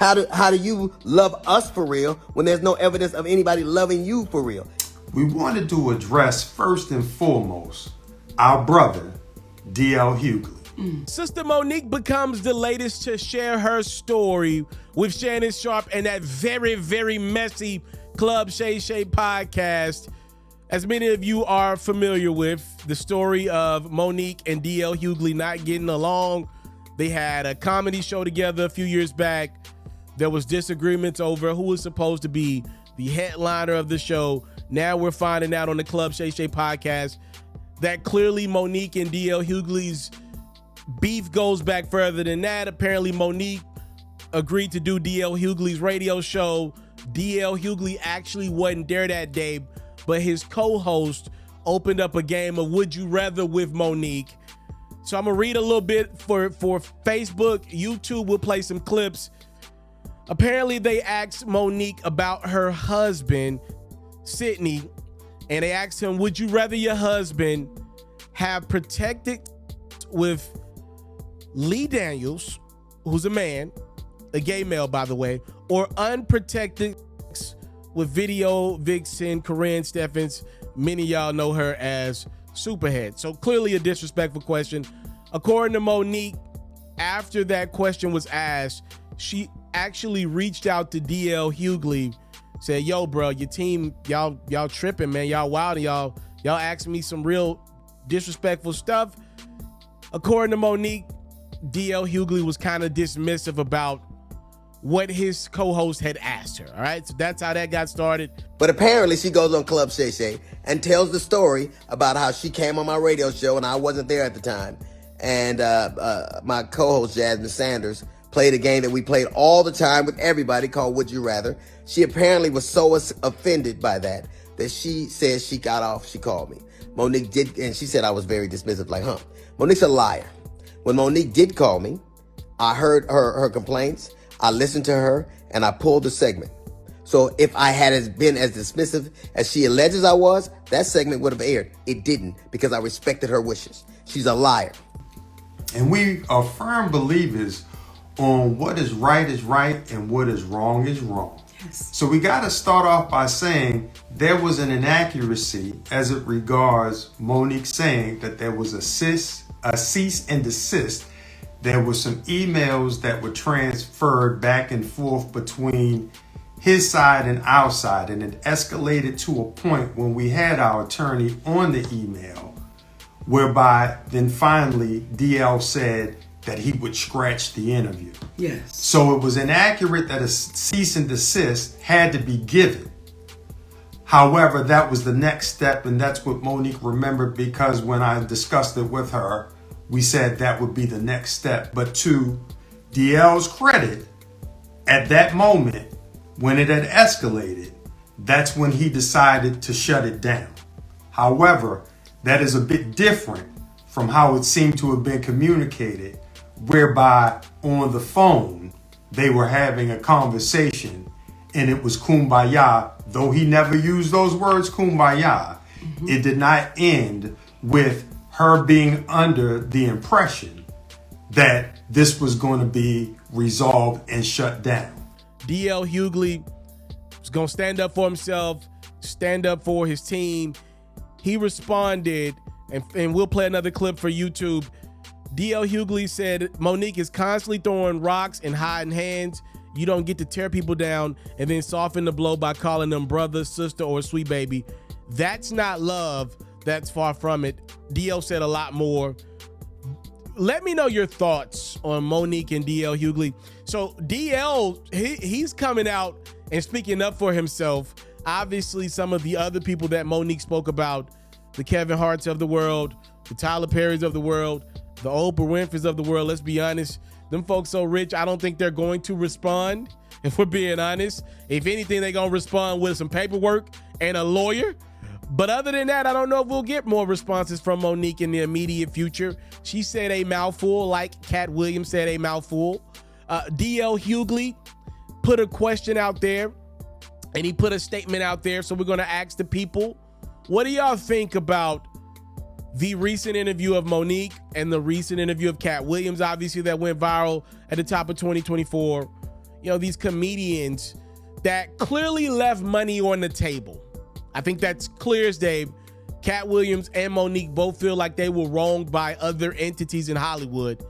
How do you love us for real when there's no evidence of anybody loving you for real? We wanted to address first and foremost our brother, D.L. Hughley. Sister Monique becomes the latest to share her story with Shannon Sharpe and that very, very messy Club Shay Shay podcast. As many of you are familiar with, the story of Monique and D.L. Hughley not getting along. They had a comedy show together a few years back. There was disagreements over who was supposed to be the headliner of the show. Now we're finding out on the Club Shay Shay podcast that clearly Monique and D.L. Hughley's beef goes back further than that. Apparently Monique agreed to do D.L. Hughley's radio show. D.L. Hughley actually wasn't there that day, but his co-host opened up a game of Would You Rather with Monique. So I'm gonna read a little bit for Facebook. YouTube will play some clips. Apparently they asked Monique about her husband, Sydney, and they asked him, would you rather your husband have protected with Lee Daniels, who's a man, a gay male, by the way, or unprotected with video vixen Corinne Steffens? Many of y'all know her as Superhead. So clearly a disrespectful question. According to Monique, after that question was asked, she actually reached out to D.L. Hughley, said, yo, bro, your team, y'all tripping, man. Y'all wild, and y'all asking me some real disrespectful stuff. According to Monique, D.L. Hughley was kind of dismissive about what his co-host had asked her. All right, so that's how that got started. But apparently she goes on Club Shay Shay and tells the story about how she came on my radio show and I wasn't there at the time. And my co-host Jasmine Sanders played a game that we played all the time with everybody called Would You Rather. She apparently was so offended by that she said she got off. She called me. Monique did, and she said I was very dismissive, like, Monique's a liar. When Monique did call me, I heard her complaints. I listened to her and I pulled the segment. So if I had been as dismissive as she alleges I was, that segment would have aired. It didn't, because I respected her wishes. She's a liar. And we are firm believers on what is right and what is wrong. Yes. So we got to start off by saying there was an inaccuracy as it regards Monique saying that there was a cease and desist. There were some emails that were transferred back and forth between his side and our side, and it escalated to a point when we had our attorney on the email, whereby then finally DL said that he would scratch the interview. Yes. So it was inaccurate that a cease and desist had to be given. However, that was the next step, and that's what Monique remembered, because when I discussed it with her, we said that would be the next step. But to DL's credit, at that moment, when it had escalated, that's when he decided to shut it down. However, that is a bit different from how it seemed to have been communicated, whereby on the phone, they were having a conversation and it was kumbaya. Though he never used those words, kumbaya, it did not end with her being under the impression that this was going to be resolved and shut down. D.L. Hughley was going to stand up for himself, stand up for his team. He responded, and we'll play another clip for YouTube. D.L. Hughley said, Monique is constantly throwing rocks and hiding hands. You don't get to tear people down and then soften the blow by calling them brother, sister, or sweet baby. That's not love. That's far from it. DL said a lot more. Let me know your thoughts on Monique and DL Hughley. So DL, he's coming out and speaking up for himself. Obviously, some of the other people that Monique spoke about, the Kevin Harts of the world, the Tyler Perrys of the world, the Oprah Winfrey's of the world, let's be honest, them folks so rich, I don't think they're going to respond, if we're being honest. If anything, they're going to respond with some paperwork and a lawyer. But other than that, I don't know if we'll get more responses from Monique in the immediate future. She said a mouthful, like Cat Williams said a mouthful. D.L. Hughley put a question out there, and he put a statement out there. So we're going to ask the people, what do y'all think about the recent interview of Monique and the recent interview of Cat Williams, obviously, that went viral at the top of 2024? these comedians that clearly left money on the table. I think that's clear as day. Cat Williams and Monique both feel like they were wronged by other entities in Hollywood.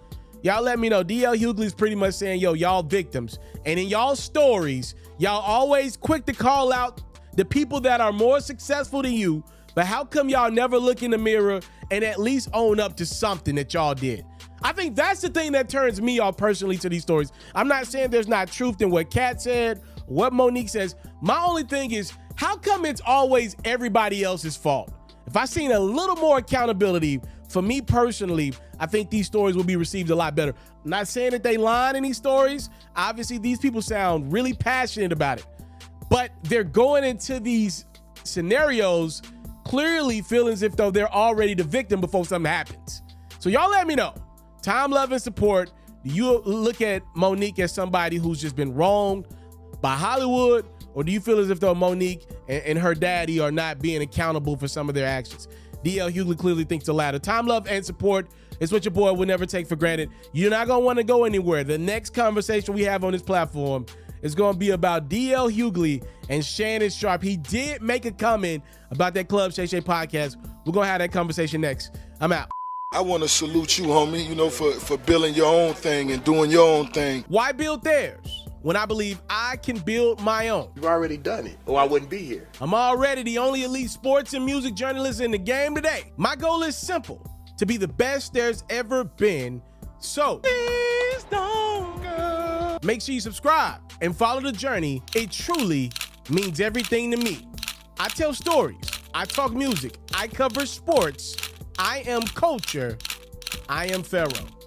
Y'all let me know. DL Hughley's pretty much saying, yo, y'all victims. And in y'all stories, y'all always quick to call out the people that are more successful than you, but how come y'all never look in the mirror and at least own up to something that y'all did? I think that's the thing that turns me off personally to these stories. I'm not saying there's not truth in what Kat said, what Monique says. My only thing is, how come it's always everybody else's fault? If I seen a little more accountability, for me personally, I think these stories will be received a lot better. I'm not saying that they lying in these stories. Obviously, these people sound really passionate about it, but they're going into these scenarios clearly feeling as if though they're already the victim before something happens. So y'all let me know. Time, love, and support. Do you look at Monique as somebody who's just been wronged by Hollywood? Or do you feel as if though Monique and her daddy are not being accountable for some of their actions? DL Hughley clearly thinks the latter. Time, love, and support is what your boy will never take for granted. You're not going to want to go anywhere. The next conversation we have on this platform is going to be about DL Hughley and Shannon Sharpe. He did make a comment about that Club Shay Shay podcast. We're going to have that conversation next. I'm out. I want to salute you, homie, for building your own thing and doing your own thing. Why build theirs when I believe I can build my own? You've already done it, or I wouldn't be here. I'm already the only elite sports and music journalist in the game today. My goal is simple, to be the best there's ever been. So, please don't go. Make sure you subscribe and follow the journey. It truly means everything to me. I tell stories. I talk music. I cover sports. I am culture. I am FERRO.